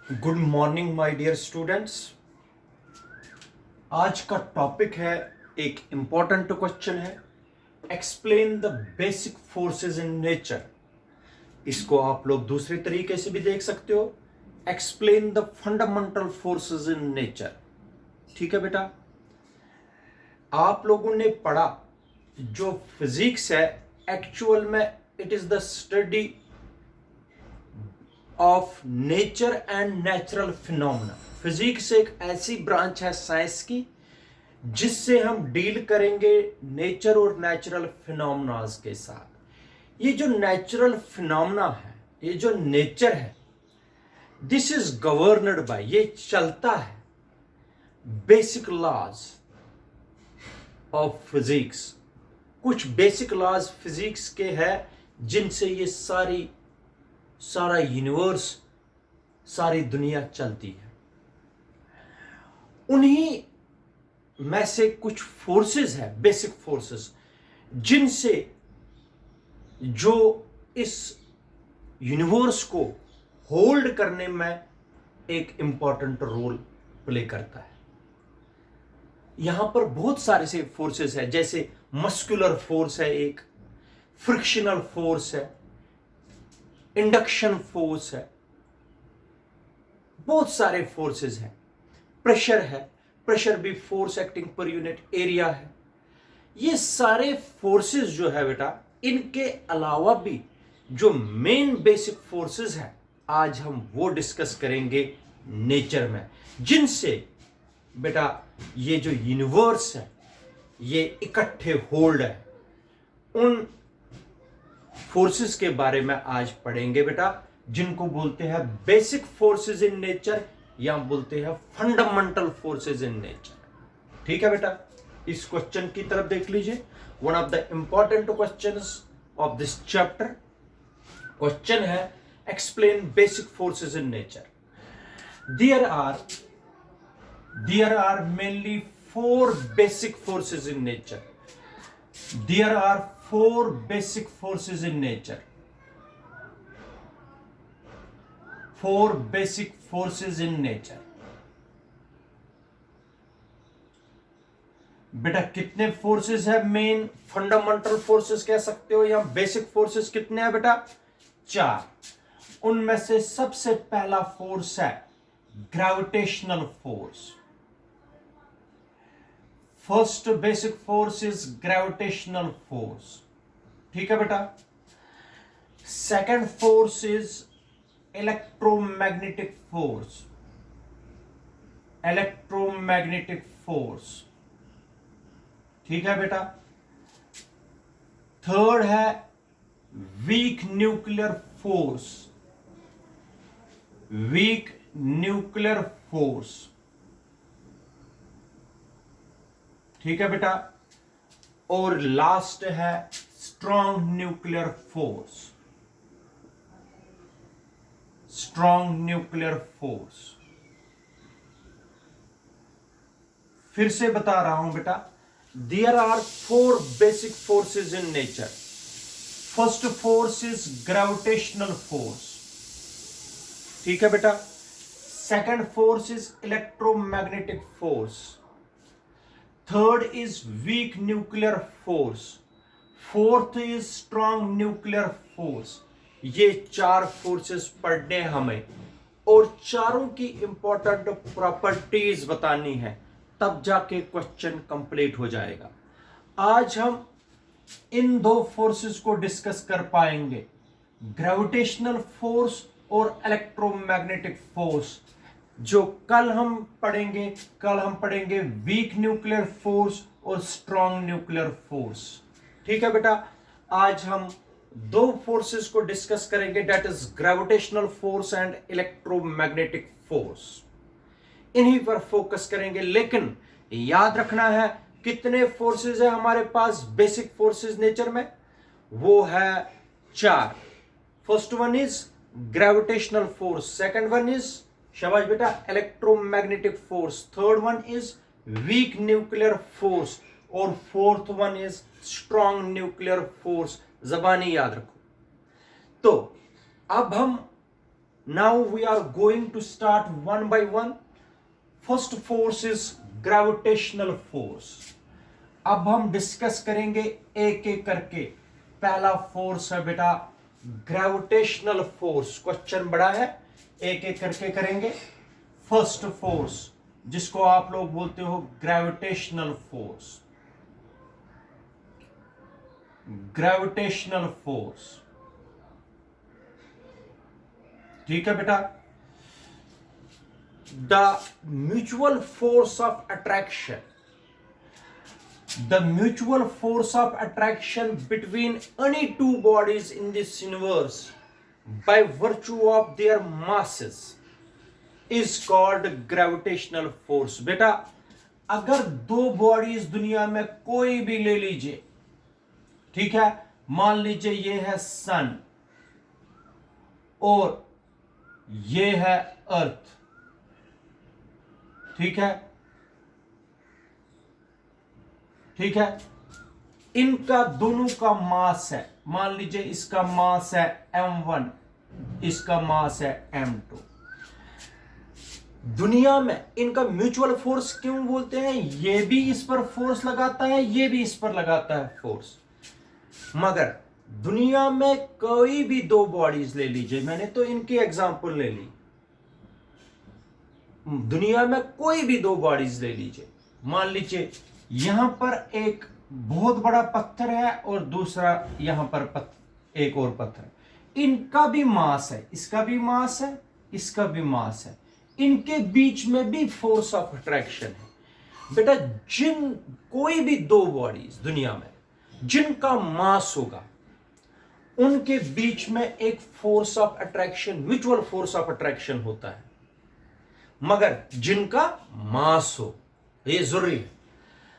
Good morning my dear students. आज का topic है, एक इंपॉर्टेंट क्वेश्चन है, explain the basic forces in nature. इसको आप लोग दूसरे तरीके से भी देख सकते हो, explain the fundamental forces in nature. ठीक है बेटा, आप लोगों ने पढ़ा जो फिजिक्स है एक्चुअल में it is the study of nature and natural phenomena. Physics एक ऐसी ब्रांच है साइंस की जिससे हम डील करेंगे नेचर और नेचुरल फिनोमेनास के साथ। ये जो नेचुरल फिनोमेना है, ये जो नेचर है, दिस इज गवर्नड बाय, ये चलता है बेसिक लॉज ऑफ फिजिक्स। कुछ बेसिक लॉज फिजिक्स के हैं जिनसे ये सारा यूनिवर्स, सारी दुनिया चलती है। उन्हीं में से कुछ फोर्सेस है, बेसिक फोर्सेस, जिनसे जो इस यूनिवर्स को होल्ड करने में एक इंपॉर्टेंट रोल प्ले करता है। यहां पर बहुत सारे से फोर्सेस है, जैसे मस्कुलर फोर्स है, एक फ्रिक्शनल फोर्स है, इंडक्शन फोर्स है, बहुत सारे फोर्सेस हैं। प्रेशर है, प्रेशर भी force acting per unit area है। ये सारे फोर्सेस जो है बेटा, इनके अलावा भी जो मेन बेसिक फोर्सेस है, आज हम वो डिस्कस करेंगे नेचर में, जिनसे बेटा ये जो यूनिवर्स है ये इकट्ठे होल्ड है। उन फोर्सेस के बारे में आज पढ़ेंगे बेटा, जिनको बोलते हैं बेसिक फोर्सेस इन नेचर, या बोलते हैं फंडामेंटल फोर्सेस इन नेचर। ठीक है बेटा, इस क्वेश्चन की तरफ देख लीजिए। One of the important questions of this chapter question है, explain basic forces in nature. There are mainly four basic forces in nature. There are four basic forces in nature. Four basic forces in nature. बेटा कितने forces है? Main fundamental forces कह सकते हो, या basic forces कितने हैं बेटा? 4। उनमें से सबसे पहला फोर्स है gravitational force. First basic force is gravitational force. ठीक है बेटा। Second force is electromagnetic force. Electromagnetic force, ठीक है बेटा। थर्ड है weak nuclear force. Weak nuclear force, ठीक है बेटा। और लास्ट है strong nuclear force. Strong nuclear force. फिर से बता रहा हूं बेटा, there are four basic forces in nature. First force is gravitational force, ठीक है बेटा। Second force is electromagnetic force. Third is weak nuclear force. Fourth is strong nuclear force. ये 4 फोर्सेस पढ़ने हमें, और चारों की इंपॉर्टेंट प्रॉपर्टीज बतानी है, तब जाके क्वेश्चन कंप्लीट हो जाएगा। आज हम इन 2 फोर्सेस को डिस्कस कर पाएंगे, ग्रेविटेशनल फोर्स और इलेक्ट्रोमैग्नेटिक फोर्स। जो कल हम पढ़ेंगे वीक न्यूक्लियर फोर्स और स्ट्रॉन्ग न्यूक्लियर फोर्स। ठीक है बेटा, आज हम 2 फोर्सेस को डिस्कस करेंगे, that is gravitational force and electromagnetic force. इन्हीं पर फोकस करेंगे, लेकिन याद रखना है कितने फोर्सेस है हमारे पास बेसिक फोर्सेस नेचर में? वो है 4। First one is gravitational force, second one is, शाबाश बेटा, electromagnetic force, third one is weak nuclear force, और fourth one is strong nuclear force. जबानी याद रखो। तो अब हम Now we are going to start one by one. First force is gravitational force. अब हम डिस्कस करेंगे एक एक करके. पहला फोर्स है बेटा ग्रेविटेशनल फोर्स. क्वेश्चन बड़ा है, एक एक करके करेंगे. फर्स्ट फोर्स जिसको आप लोग बोलते हो ग्रेविटेशनल फोर्स. ग्रेविटेशनल फोर्स, ठीक है बेटा. The mutual force of attraction, the mutual force of attraction between any two bodies in this universe by virtue of their masses is called gravitational force. बेटा अगर दो बॉडीज दुनिया में कोई भी ले लीजिए, ठीक है, मान लीजिए ये है सन और ये है अर्थ, ठीक है, ठीक है. इनका दोनों का मास है, मान लीजिए इसका मास है m1, इसका मास है m2. दुनिया में इनका म्यूचुअल फोर्स क्यों बोलते हैं? ये भी इस पर फोर्स लगाता है, ये भी इस पर लगाता है फोर्स. मगर दुनिया में कोई भी दो बॉडीज ले लीजिए, मैंने तो इनकी एग्जांपल ले ली. दुनिया में कोई भी दो बॉडीज ले लीजिए, मान लीजिए यहां पर एक बहुत बड़ा पत्थर है और दूसरा यहां पर एक और पत्थर. इनका भी मास है, इसका भी मास है, इसका भी मास है. इनके बीच में भी फोर्स ऑफ अट्रैक्शन है. बेटा जिन कोई भी दो बॉडीज दुनिया में जिनका मास होगा उनके बीच में एक force of attraction, mutual force of attraction होता है. मगर जिनका मास हो, ये जरूरी है.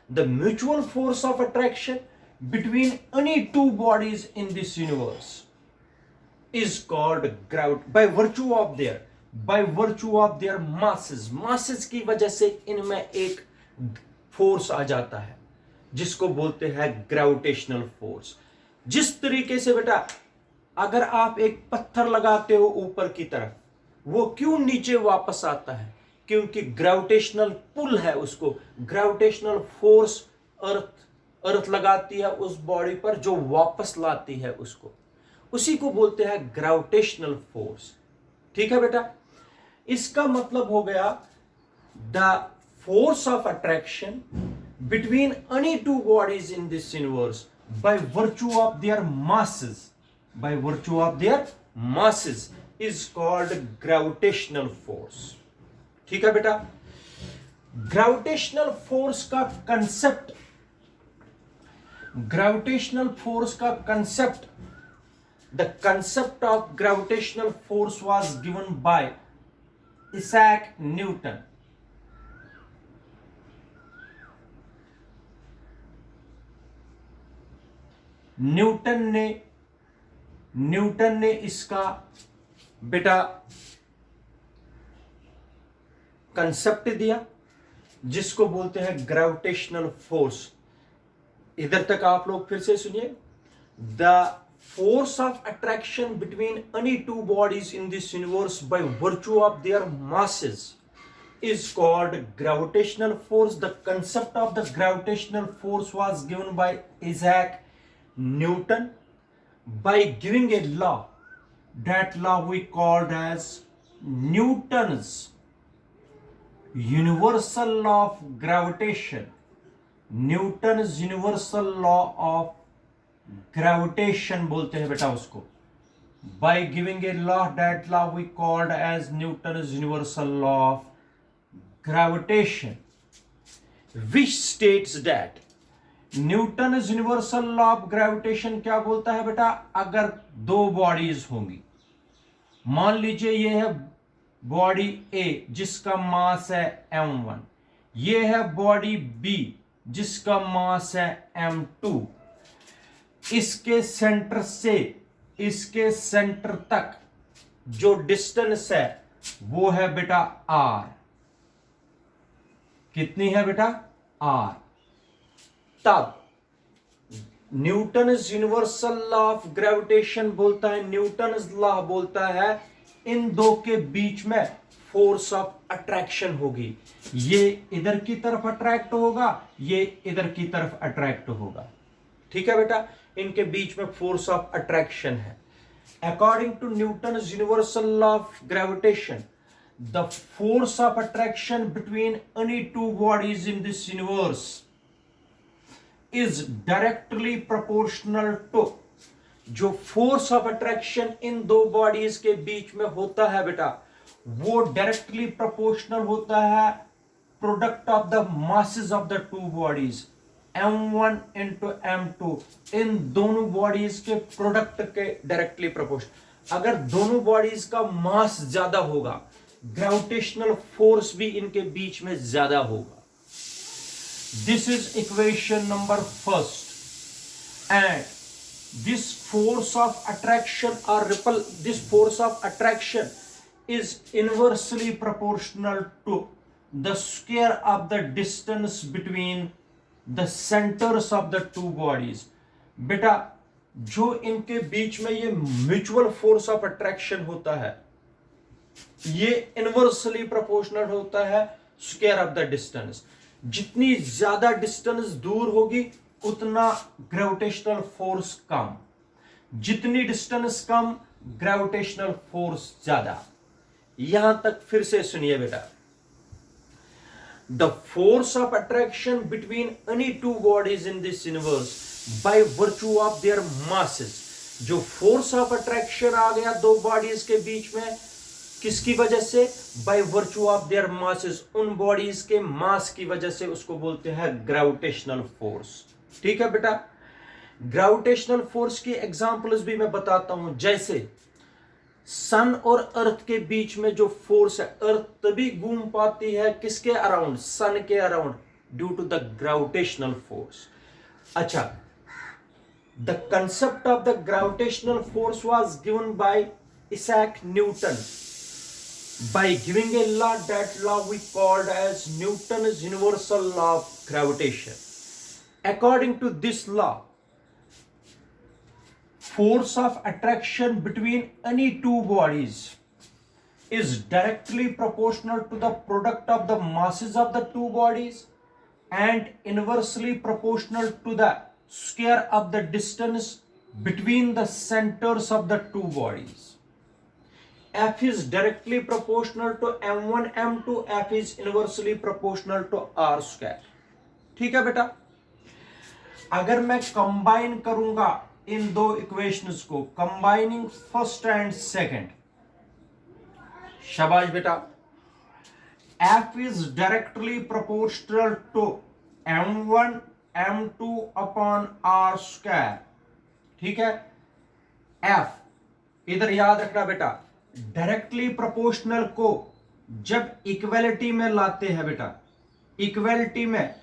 The mutual force of attraction between any two bodies in this universe is called gravity by virtue of their masses. Masses की वजह से इनमें एक फोर्स आ जाता है जिसको बोलते हैं ग्रेविटेशनल फोर्स. जिस तरीके से बेटा अगर आप एक पत्थर लगाते हो ऊपर की तरफ, वो क्यों नीचे वापस आता है? क्योंकि ग्रेविटेशनल पुल है, उसको ग्रेविटेशनल फोर्स अर्थ लगाती है उस बॉडी पर जो वापस लाती है उसको. उसी को बोलते हैं ग्रेविटेशनल फोर्स. ठीक है बेटा, इसका मतलब हो गया the force of attraction between any two bodies in this universe by virtue of their masses is called gravitational force. ठीक है बेटा. ग्रेविटेशनल फोर्स का concept, the concept of gravitational force was given by Isaac Newton. Newton ने इसका बेटा concept दिया जिसको बोलते हैं ग्रेविटेशनल फोर्स. इधर तक आप लोग फिर से सुनिए. The force of attraction between any two bodies in this universe by virtue of their masses is called gravitational force. The concept of the gravitational force was given by Isaac Newton by giving a law. That law we called as Newton's universal law of gravitation. Newton's universal law of gravitation बोलते हैं बेटा उसको. By giving a law, that law we called as Newton's universal law of gravitation, which states that Newton's universal law of gravitation क्या बोलता है बेटा? अगर दो बॉडीज होंगी, मान लीजिए ये है बॉडी ए जिसका मास है m1, ये है बॉडी बी जिसका मास है m2. इसके सेंटर से इसके सेंटर तक जो डिस्टेंस है वो है बेटा r. कितनी है बेटा? r. तब Newton's universal law of gravitation बोलता है, न्यूटन्स लॉ बोलता है इन दो के बीच में फोर्स ऑफ अट्रैक्शन होगी। ये इधर की तरफ अट्रैक्ट होगा, ये इधर की तरफ अट्रैक्ट होगा। ठीक है बेटा, इनके बीच में फोर्स ऑफ अट्रैक्शन है। According to Newton's universal law of gravitation, the force of attraction between any two bodies in this universe is directly proportional to, जो फोर्स ऑफ अट्रैक्शन इन दो बॉडीज के बीच में होता है बेटा, वो डायरेक्टली प्रोपोर्शनल होता है product of the masses of the two bodies, m1 into m2, इन दोनों बॉडीज के प्रोडक्ट के डायरेक्टली प्रोपोर्शनल। अगर दोनों बॉडीज का मास ज्यादा होगा, ग्रेविटेशनल फोर्स भी इनके बीच में ज्यादा होगा। This is equation number first. And this force of attraction or repel, this force of attraction is inversely proportional to the square of the distance between the centers of the two bodies। बेटा, जो इनके बीच में ये mutual force of attraction होता है, ये inversely proportional होता है स्क्वायर ऑफ द डिस्टेंस। जितनी ज्यादा डिस्टेंस दूर होगी उतना ग्रेविटेशनल फोर्स कम, जितनी डिस्टेंस कम ग्रेविटेशनल फोर्स ज्यादा। यहां तक फिर से सुनिए बेटा, the force of attraction between any two bodies in this universe by virtue of there masses, जो फोर्स ऑफ अट्रैक्शन आ गया दो बॉडीज के बीच में, किसकी वजह से? Bye virtue of there masses, उन बॉडीज के मास की वजह से, उसको बोलते हैं ग्रेविटेशनल फोर्स। ठीक है बेटा, ग्रेविटेशनल फोर्स की एग्जांपल्स भी मैं बताता हूं। जैसे सन और अर्थ के बीच में जो फोर्स है, अर्थ तभी घूम पाती है किसके अराउंड? सन के around, due to the gravitational force. अच्छा, the concept of the gravitational force was given by Isaac Newton by giving a law, that law we called as Newton's universal law of gravitation। According to this law, force of attraction between any two bodies is directly proportional to the product of the masses of the two bodies and inversely proportional to the square of the distance between the centers of the two bodies। F is directly proportional to m1 m2, F is inversely proportional to r square। ठीक है बेटा, अगर मैं combine करूंगा इन दो equations को, combining first and second, शाबाश बेटा, F is directly proportional to m1 m2 upon r square। ठीक है, F इधर याद रखना बेटा, डायरेक्टली प्रोपोर्शनल को जब इक्वलिटी में लाते हैं बेटा, इक्वलिटी में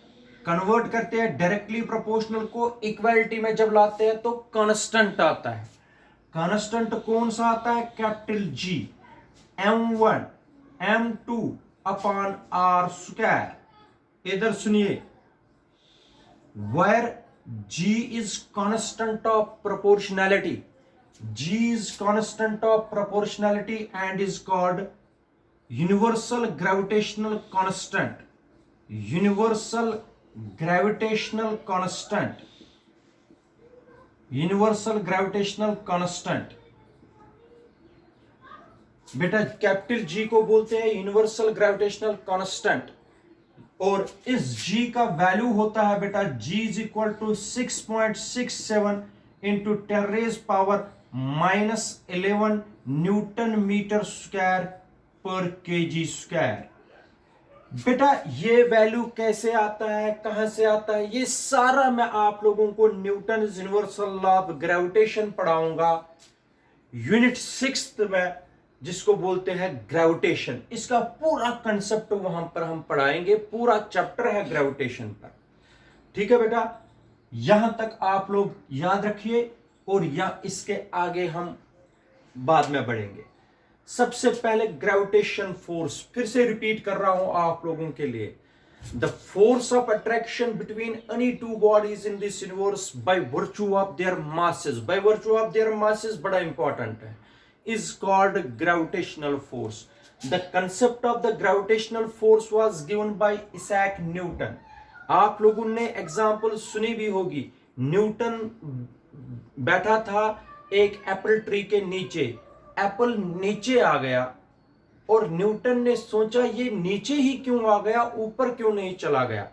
कन्वर्ट करते हैं, डायरेक्टली प्रोपोर्शनल को इक्वलिटी में जब लाते हैं तो कांस्टेंट आता है। कांस्टेंट कौन सा आता है? Capital G, m1 m2 upon r square. इधर सुनिए, where g is constant of proportionality, g is constant of proportionality and is called universal gravitational constant। universal gravitational constant, universal gravitational constant बेटा capital G को बोलते हैं universal gravitational constant, और इस जी का value होता है बेटा G is equal to 6.67 into 10 raise power -11 newton metre square पर केजी स्क्वायर। बेटा ये वैल्यू कैसे आता है, कहां से आता है, ये सारा मैं आप लोगों को Newton universal law of gravitation पढ़ाऊंगा यूनिट 6 में, जिसको बोलते हैं ग्रेविटेशन। इसका पूरा कंसेप्ट वहां पर हम पढ़ाएंगे, पूरा चैप्टर है ग्रेविटेशन पर। ठीक है बेटा, यहां तक आप लोग याद रखिए और या इसके आगे हम बाद में बढ़ेंगे। सबसे पहले ग्रेविटेशन फोर्स फिर से रिपीट कर रहा हूं आप लोगों के लिए। The force of attraction between any two bodies in this universe by virtue of there masses. Bye virtue of there masses बड़ा इंपॉर्टेंट है, is called gravitational force. The concept of the gravitational force was given by Isaac Newton. आप लोगों ने example सुनी भी होगी. Newton बैठा था एक एप्पल ट्री के नीचे, एप्पल नीचे आ गया और न्यूटन ने सोचा ये नीचे ही क्यों आ गया, ऊपर क्यों नहीं चला गया.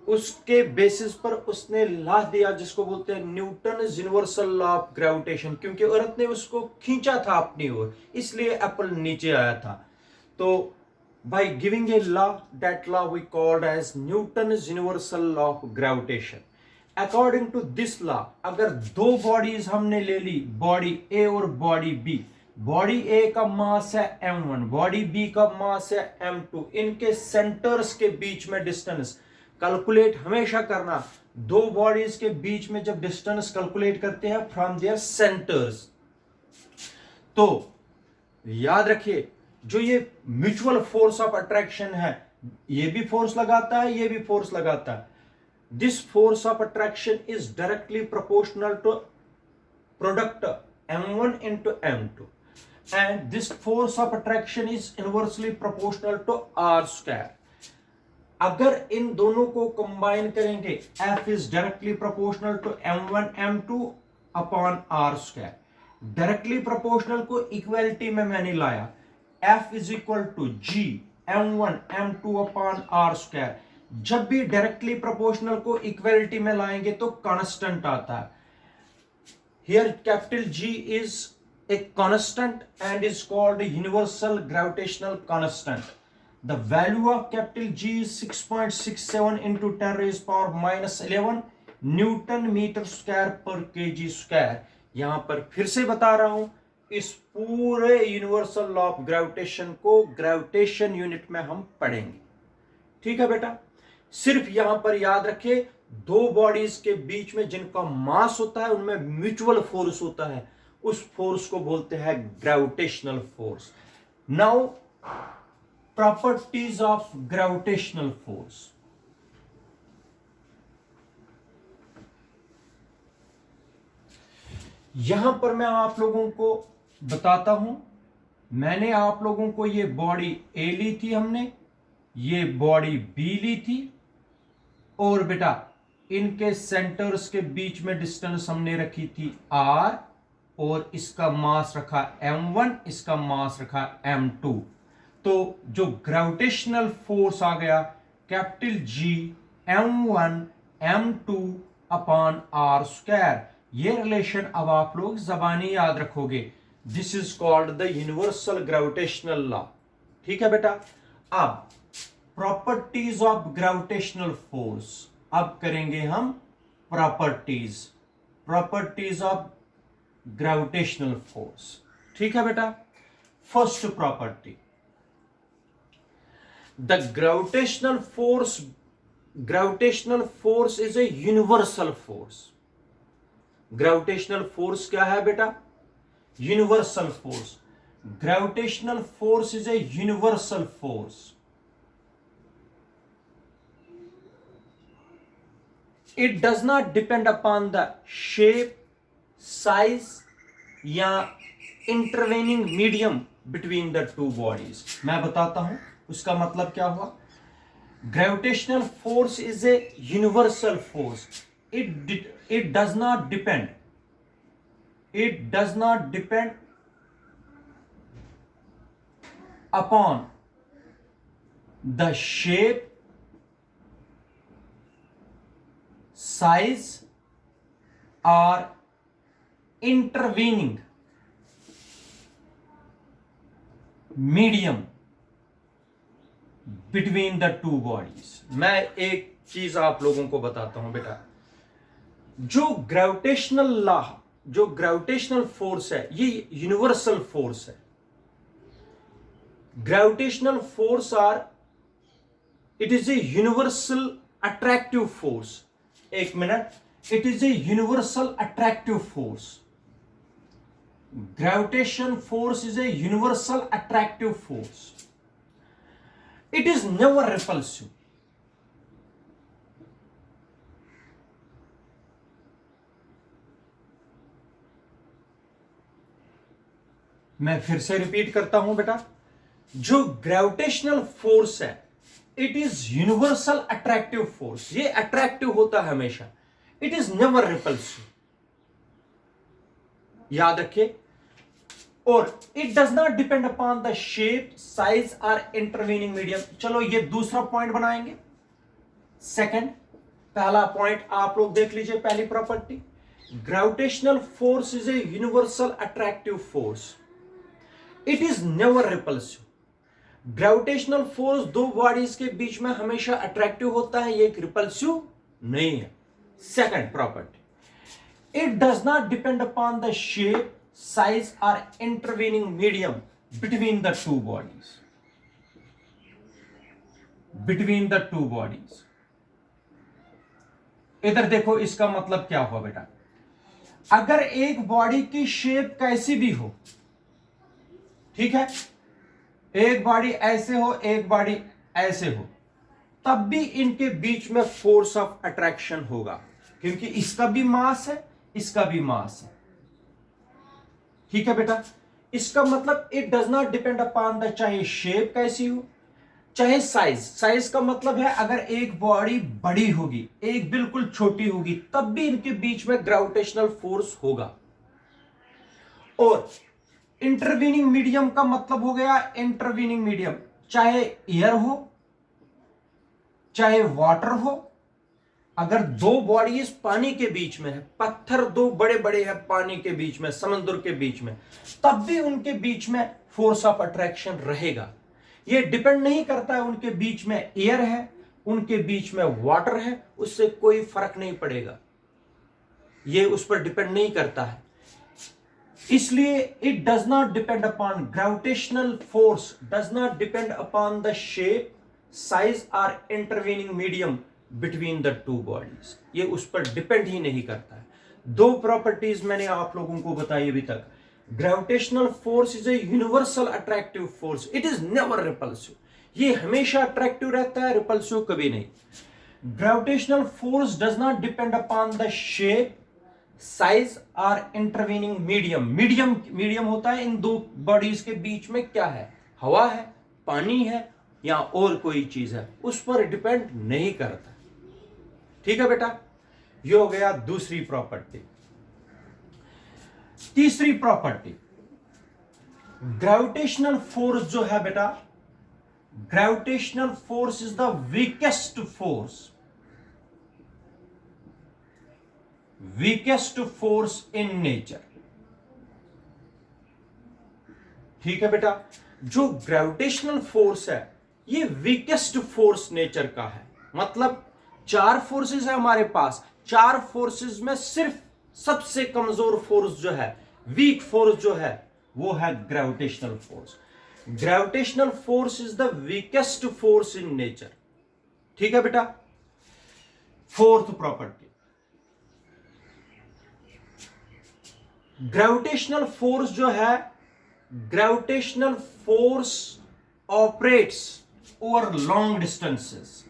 उसके बेसिस पर उसने लॉ दिया जिसको बोलते हैं Newton universal law of gravitation, क्योंकि अर्थ ने उसको खींचा था अपनी ओर, इसलिए एप्पल नीचे आया था. तो by giving a law, that law we called as Newton's universal law of gravitation. According to this law, अगर दो बॉडीज हमने ले ली, बॉडी ए और बॉडी बी, बॉडी ए का मास है m1, बॉडी बी का मास है m2, इनके सेंटर्स के बीच में डिस्टेंस कैलकुलेट हमेशा करना. दो बॉडीज के बीच में जब डिस्टेंस कैलकुलेट करते हैं फ्रॉम देयर सेंटर्स, तो याद रखिए जो ये म्यूचुअल फोर्स ऑफ अट्रैक्शन है, ये भी फोर्स लगाता है, ये भी फोर्स लगाता है. This force of attraction is directly proportional to product m1 into m2, and this force of attraction is inversely proportional to r square. अगर इन दोनों को कंबाइन करेंगे, F is directly proportional to m1 m2 upon r square. Directly proportional को equality में मैंने लाया, F is equal to G m1 m2 upon r square. जब भी डायरेक्टली प्रोपोर्शनल को इक्वलिटी में लाएंगे तो कांस्टेंट आता है. Here capital G is a constant and is called universal gravitational constant. The value of capital G is 6.67 into 10 raised power minus 11 newton metre square पर KG square. यहां पर फिर से बता रहा हूं, इस पूरे यूनिवर्सल लॉ ऑफ ग्रेविटेशन को ग्रेविटेशन यूनिट में हम पढ़ेंगे. ठीक है बेटा, सिर्फ यहां पर याद रखें दो बॉडीज के बीच में जिनका मास होता है उनमें म्यूचुअल फोर्स होता है, उस फोर्स को बोलते हैं gravitational force. Now properties of gravitational force. यहां पर मैं आप लोगों को बताता हूं, मैंने आप लोगों को ये बॉडी ए ली थी, हमने ये बॉडी बी ली थी, और बेटा इनके सेंटर्स के बीच में डिस्टेंस हमने रखी थी r, और इसका मास रखा m1, इसका मास रखा m2. तो जो ग्रेविटेशनल फोर्स आ गया capital G m1 m2 upon r square. ये रिलेशन अब आप लोग जबानी याद रखोगे. This is called the universal gravitational law. ठीक है बेटा. अब प्रॉपर्टीज ऑफ ग्रेविटेशनल फोर्स, अब करेंगे हम प्रॉपर्टीज ऑफ ग्रेविटेशनल फोर्स. ठीक है बेटा. First property, the gravitational force is a universal force. Gravitational force क्या है बेटा? Universal force. Gravitational force is a universal force. It does not depend upon the shape, size या intervening medium between the two bodies. मैं बताता हूं उसका मतलब क्या हुआ. Gravitational force is a universal force. It does not depend upon the shape, size or intervening medium between the two bodies. मैं एक चीज आप लोगों को बताता हूं बेटा, जो ग्रेविटेशनल फोर्स है ये यूनिवर्सल फोर्स है. Gravitational force it is a universal attractive force. एक minute, it is a universal attractive force. Gravitation force is a universal attractive force. It is never repulsive. मैं फिर से रिपीट करता हूं बेटा, जो ग्रेविटेशनल फोर्स है it is universal attractive force. ये अट्रैक्टिव होता है हमेशा, इट इज नेवर रिपल्सिव, याद रखिए। और it does not depend upon the shape, size और इंटरवीनिंग मीडियम। चलो ये दूसरा पॉइंट बनाएंगे। सेकंड, पहला पॉइंट आप लोग देख लीजिए, पहली property, gravitational force is a universal attractive force, it is never repulsive. Gravitational force दो बॉडीज के बीच में हमेशा अट्रैक्टिव होता है, ये एक रिपल्सिव नहीं है। Second property, it does not depend upon the shape, size और intervening medium between the two bodies, between the two bodies. इधर देखो, इसका मतलब क्या हुआ बेटा, अगर एक बॉडी की शेप कैसी भी हो, ठीक है, एक बॉडी ऐसे हो, एक बॉडी ऐसे हो, तब भी इनके बीच में फोर्स ऑफ अट्रैक्शन होगा, क्योंकि इसका भी मास है, इसका भी मास है। ठीक है बेटा, इसका मतलब it does not depend upon the, चाहे शेप कैसी हो, चाहे साइज। साइज का मतलब है अगर एक बॉडी बड़ी होगी, एक बिल्कुल छोटी होगी, तब भी इनके बीच में ग्रेविटेशनल फोर्स होगा। और इंटरवीनिंग मीडियम का मतलब हो गया, इंटरवीनिंग मीडियम चाहे एयर हो चाहे वाटर हो, अगर दो बॉडीज पानी के बीच में है, पत्थर दो बड़े बड़े हैं पानी के बीच में, समुद्र के बीच में, तब भी उनके बीच में फोर्स ऑफ अट्रैक्शन रहेगा। ये डिपेंड नहीं करता है उनके बीच में एयर है, उनके बीच में वाटर है, उससे कोई फर्क नहीं पड़ेगा, ये उस पर डिपेंड नहीं करता है। इसलिए it does not depend upon, gravitational force does not depend upon the shape, size और intervening medium between the two bodies, ये उस पर डिपेंड ही नहीं करता है। दो प्रॉपर्टीज मैंने आप लोगों को बताई अभी तक। Gravitational force is a universal attractive force, it is never repulsive, ये हमेशा अट्रैक्टिव रहता है, रिपल्सिव कभी नहीं। Gravitational force does not depend upon the shape, size और इंटरवीनिंग मीडियम। मीडियम होता है इन दो बॉडीज के बीच में क्या है, हवा है, पानी है या और कोई चीज है, उस पर डिपेंड नहीं करता। ठीक है बेटा, ये हो गया दूसरी प्रॉपर्टी। तीसरी प्रॉपर्टी, ग्रेविटेशनल फोर्स जो है बेटा, gravitational force is the weakest force, weakest force in nature. ठीक है बेटा, जो ग्रेविटेशनल फोर्स है ये वीकेस्ट फोर्स नेचर का है। मतलब चार फोर्सेस है हमारे पास, चार फोर्सेस में सिर्फ सबसे कमजोर फोर्स जो है, वीक फोर्स जो है, वो है gravitational force. Gravitational force is the weakest force in nature. ठीक है बेटा, फोर्थ प्रॉपर्टी, ग्रेविटेशनल फोर्स जो है, gravitational force operates over long distances,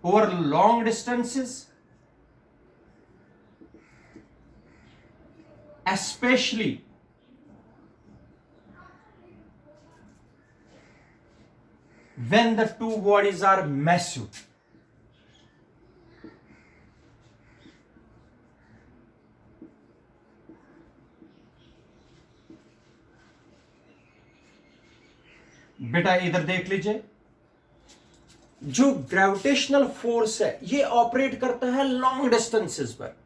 over long distances, especially when the two bodies are massive. बेटा इधर देख लीजिए, जो ग्रेविटेशनल फोर्स है ये ऑपरेट करता है लॉन्ग डिस्टेंसेस पर,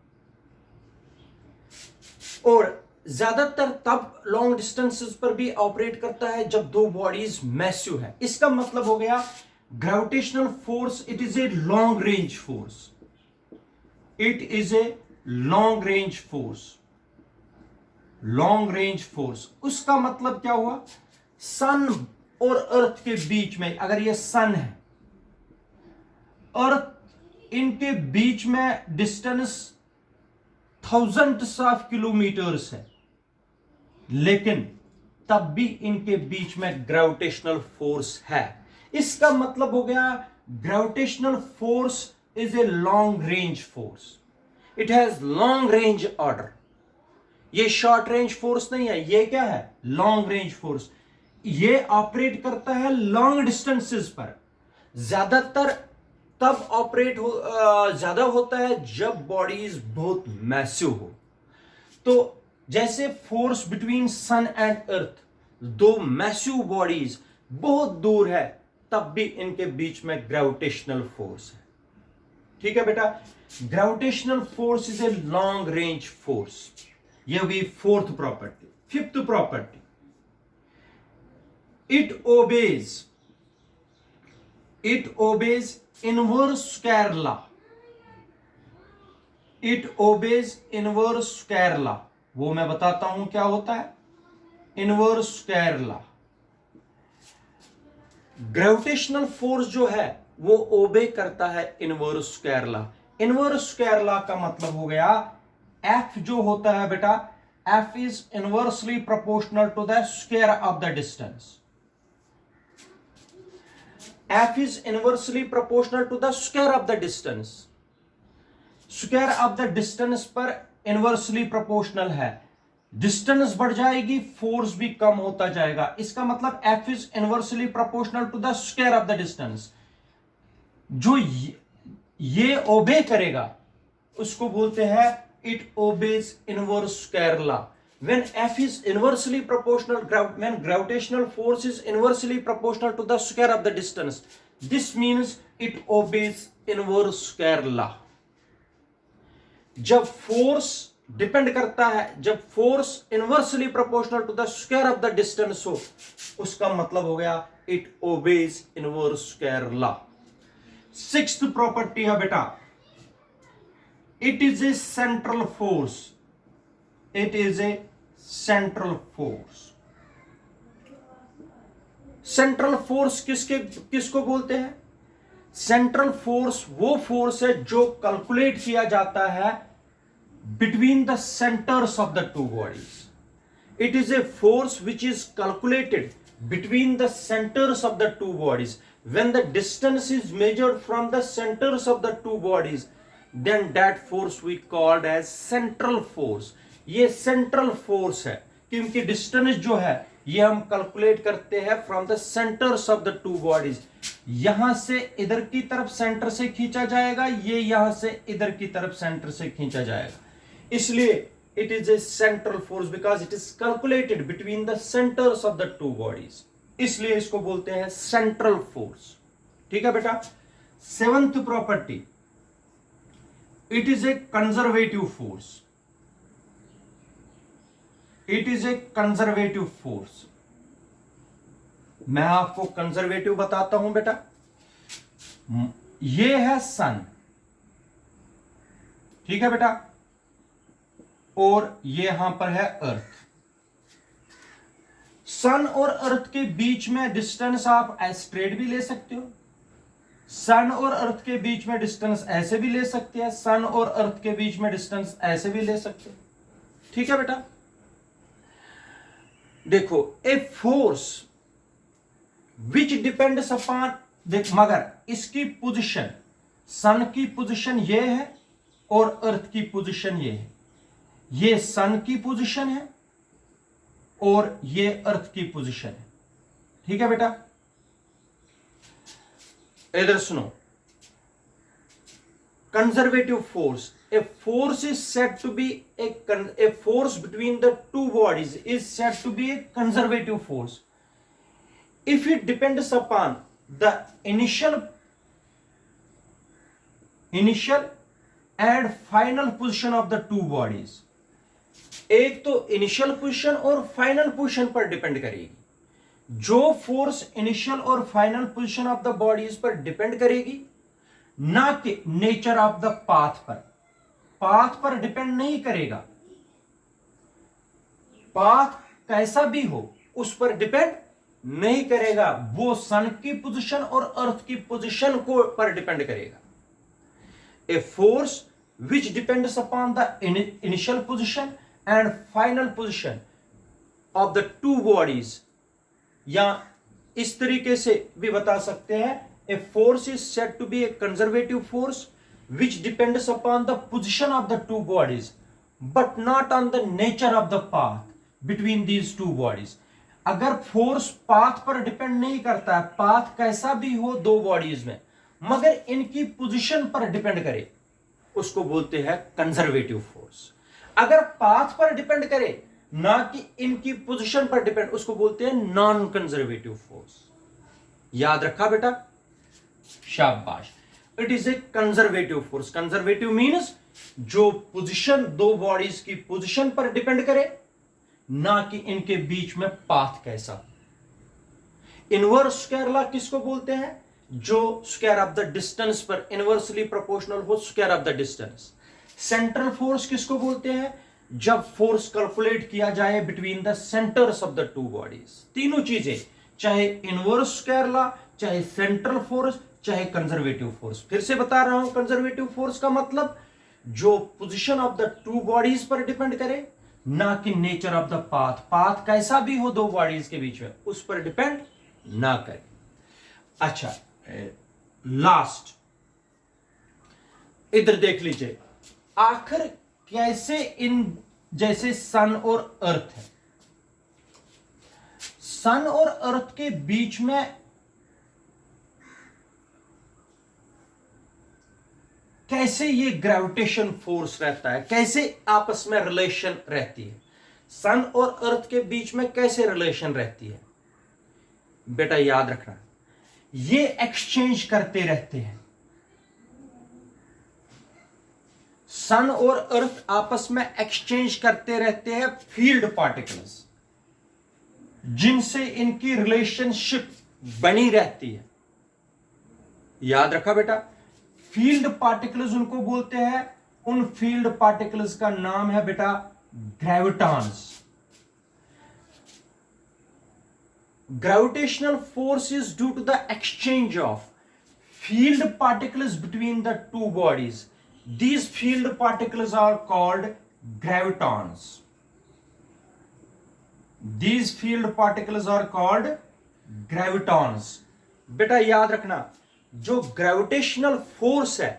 और ज्यादातर तब लॉन्ग डिस्टेंसेस पर भी ऑपरेट करता है जब दो बॉडीज मैसिव है। इसका मतलब हो गया gravitational force it is a long range force, it is a long range force, long range force. उसका मतलब क्या हुआ, सन और अर्थ के बीच में, अगर ये सन है, अर्थ, इनके बीच में डिस्टेंस थाउजेंड्स ऑफ किलोमीटर्स है, लेकिन तब भी इनके बीच में ग्रेविटेशनल फोर्स है। इसका मतलब हो गया gravitational force is a long range force, it has long range order, ये शॉर्ट रेंज फोर्स नहीं है, ये क्या है, लॉन्ग रेंज फोर्स। ये ऑपरेट करता है लॉन्ग डिस्टेंसेस पर, ज्यादातर तब ऑपरेट ज्यादा होता है जब बॉडीज बहुत मैसिव हो। तो जैसे force between sun and earth, दो मैसिव बॉडीज बहुत दूर है, तब भी इनके बीच में ग्रेविटेशनल फोर्स है। ठीक है बेटा, gravitational force is a long range force. यह हुई fourth property. Fifth property, it obeys inverse square law. It obeys inverse square law. वो मैं बताता हूं क्या होता है inverse square law. Gravitational force जो है वो ओबे करता है inverse square law. Inverse square law का मतलब हो गया एफ जो होता है बेटा, F is inversely proportional to the square of the distance. F is inversely proportional to the square of the distance. Square of the distance पर inversely proportional है, डिस्टेंस बढ़ जाएगी फोर्स भी कम होता जाएगा। इसका मतलब F is inversely proportional to the square of the distance. जो ये ओबे करेगा उसको बोलते हैं it obeys inverse square law. when F is inversely proportional, when gravitational force is inversely proportional to the square of the distance, this means it obeys inverse square law. जब force depend करता है, जब force inversely proportional to the square of the distance हो, उसका मतलब हो गया it obeys inverse square law. Sixth property है बेटा, it is a central force. It is a central force. Central force किसको बोलते हैं? सेंट्रल फोर्स वो फोर्स है जो कैलकुलेट किया जाता है between the centers of the two bodies. It is a force which is calculated between the centers of the two bodies. When the distance is measured from the centers of the two bodies, then that force we called as central force. ये central force है क्योंकि distance जो है ये हम calculate करते हैं from the centers of the two bodies. यहां से इधर की तरफ सेंटर से खींचा जाएगा, ये यहां से इधर की तरफ सेंटर से खींचा जाएगा, इसलिए it is a central force because it is calculated between the centers of the two bodies, इसलिए इसको बोलते हैं central force। ठीक है बेटा। Seventh property, it is a conservative force। it is a conservative force। मैं आपको कंजर्वेटिव बताता हूं बेटा। ये है सन, ठीक है बेटा, और ये यहां पर है अर्थ। सन और अर्थ के बीच में डिस्टेंस आप स्ट्रेट भी ले सकते हो, सन और अर्थ के बीच में डिस्टेंस ऐसे भी ले सकते हैं, सन और अर्थ के बीच में डिस्टेंस ऐसे भी ले सकते हो। ठीक है बेटा। देखो, ए फोर्स विच डिपेंड्स अपॉन, देख मगर इसकी पोजीशन, सन की पोजीशन ये है और अर्थ की पोजीशन ये है। ये सन की पोजीशन है और ये अर्थ की पोजीशन है। ठीक है बेटा। इधर सुनो, conservative force, a force is said to be a force between the two bodies is said to be a conservative force if it depends upon the initial and final position of the two bodies। एक तो initial position और final position पर depend करेगी। जो force initial और final position of the bodies पर depend करेगी, ना कि नेचर ऑफ द पाथ पर। पाथ पर डिपेंड नहीं करेगा, पाथ कैसा भी हो उस पर डिपेंड नहीं करेगा, वो सन की पोजीशन और अर्थ की पोजीशन को पर डिपेंड करेगा। A force which depends upon the initial position and final position of the two bodies, या इस तरीके से भी बता सकते हैं, a force is said to be a conservative force which depends upon the position of the two bodies but not on the nature of the path between these two bodies. अगर force path पर depend नहीं करता है, path कैसा भी हो दो bodies में, मगर इनकी पोजीशन पर डिपेंड करे, उसको बोलते हैं कंजर्वेटिव फोर्स. अगर पाथ पर डिपेंड करे, ना कि इनकी पोजीशन पर डिपेंड, उसको बोलते हैं नॉन कंजर्वेटिव फोर्स. याद रखा बेटा? शाबाश. It is a conservative force. Conservative means जो पोजीशन, दो बॉडीज की पोजीशन पर डिपेंड करे, ना कि इनके बीच में पाथ कैसा. इनवर्स स्क्वायर लॉ किसको बोलते हैं? जो स्क्वायर ऑफ द डिस्टेंस पर इनवर्सली प्रोपोर्शनल हो square of the distance. Central force किसको बोलते हैं? जब फोर्स कैलकुलेट किया जाए between the centres of the two bodies. तीनों चीजें, चाहे इनवर्स स्क्वायर लॉ, चाहे सेंट्रल फोर्स, चाहे कंजर्वेटिव फोर्स. फिर से बता रहा हूं, कंजर्वेटिव फोर्स का मतलब जो position of the two bodies पर डिपेंड करे, ना कि nature of the path. Path कैसा भी हो दो बॉडीज के बीच में, उस पर डिपेंड ना करे. अच्छा, लास्ट इधर देख लीजिए. आखिर कैसे इन, जैसे सन और अर्थ है, सन और अर्थ के बीच में कैसे ये ग्रेविटेशन फोर्स रहता है, कैसे आपस में रिलेशन रहती है. सन और अर्थ के बीच में कैसे रिलेशन रहती है बेटा? याद रखना, ये एक्सचेंज करते रहते हैं. सन और अर्थ आपस में एक्सचेंज करते रहते हैं फील्ड पार्टिकल्स, जिनसे इनकी रिलेशनशिप बनी रहती है. याद रखा बेटा? फील्ड पार्टिकल्स उनको बोलते हैं, उन फील्ड पार्टिकल्स का नाम है बेटा ग्रेविटॉन्स. Gravitational force is due to the exchange of field particles between the two bodies. These field particles are called gravitons. These field particles are called gravitons. बेटा याद रखना, जो ग्रेविटेशनल फोर्स है,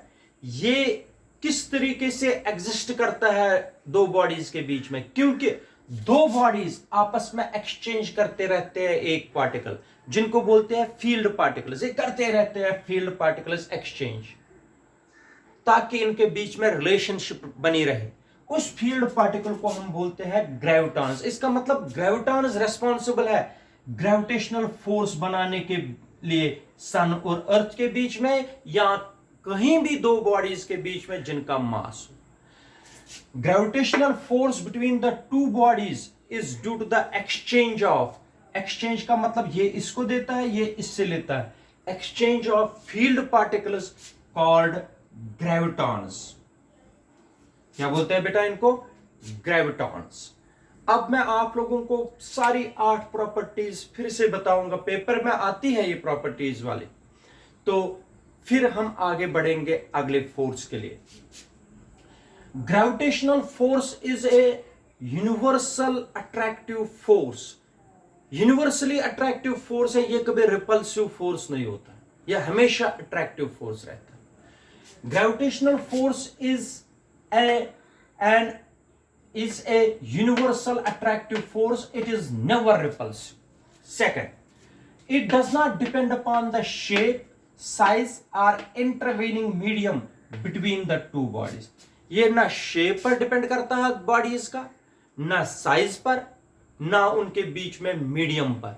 ये किस तरीके से एग्जिस्ट करता है दो बॉडीज के बीच में, क्योंकि दो बॉडीज आपस में एक्सचेंज करते रहते हैं एक पार्टिकल, जिनको बोलते हैं फील्ड पार्टिकल्स. ये करते रहते हैं फील्ड पार्टिकल्स एक्सचेंज, ताकि इनके बीच में रिलेशनशिप बनी रहे. उस फील्ड पार्टिकल को हम बोलते हैं ग्रेविटॉन्स. इसका मतलब ग्रेविटॉन्स रेस्पॉन्सिबल है ग्रेविटेशनल फोर्स बनाने के लिए सन और अर्थ के बीच में, या कहीं भी दो बॉडीज के बीच में जिनका मास हो. Gravitational force between the two bodies is due to the exchange of, exchange का मतलब ये इसको देता है, ये इससे लेता है, exchange of field particles called gravitons. क्या बोलते हैं बेटा इनको? gravitons. अब मैं आप लोगों को सारी 8 प्रॉपर्टीज फिर से बताऊंगा, पेपर में आती है ये प्रॉपर्टीज वाली, तो फिर हम आगे बढ़ेंगे अगले फोर्स के लिए. Gravitational force is a universal attractive force. Universally attractive force है, ये कभी रिपल्सिव फोर्स नहीं होता, यह हमेशा अट्रैक्टिव फोर्स रहता है. Gravitational force is a universal attractive force. It is never repulsive. Second, it does not depend upon the shape, size or intervening medium between the two bodies. ये ना shape पर depend करता है bodies का, ना size पर, ना उनके बीच में मीडियम पर.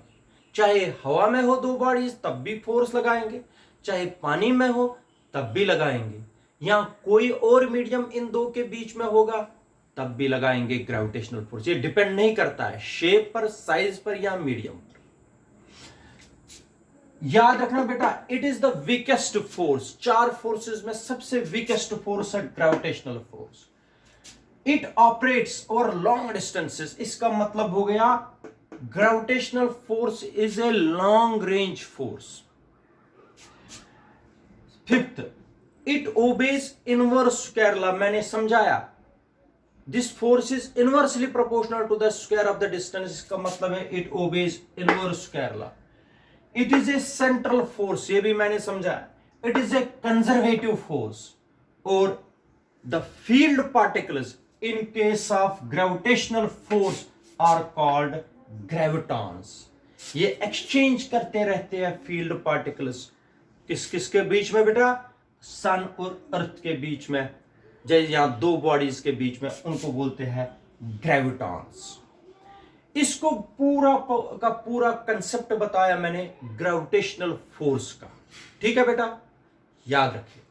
चाहे हवा में हो दो बॉडीज तब भी फोर्स लगाएंगे, चाहे पानी में हो तब भी लगाएंगे, या कोई और मीडियम इन दो के बीच में होगा तब भी लगाएंगे ग्रेविटेशनल फोर्स. ये डिपेंड नहीं करता है शेप पर, साइज पर या मीडियम पर. याद रखना बेटा, it is the weakest force. 4 forces में सबसे वीकेस्ट फोर्स है gravitational force. It operates over long distances. इसका मतलब हो गया gravitational force is a long range force. Fifth, it obeys inverse square law. मैंने समझाया, this force is inversely proportional to the square of the distance. इसका मतलब है it obeys inverse square law. It is a central force, ये भी मैंने समझा. It is a conservative force, और the field particles in case of gravitational force are called gravitons. ये exchange करते रहते हैं फील्ड पार्टिकल्स किस किस के बीच में बेटा, सन और अर्थ के बीच में, जैसे यहां दो बॉडीज के बीच में, उनको बोलते हैं ग्रेविटॉन्स। इसको पूरा का पूरा कंसेप्ट बताया मैंने ग्रेविटेशनल फोर्स का। ठीक है बेटा, याद रखिए।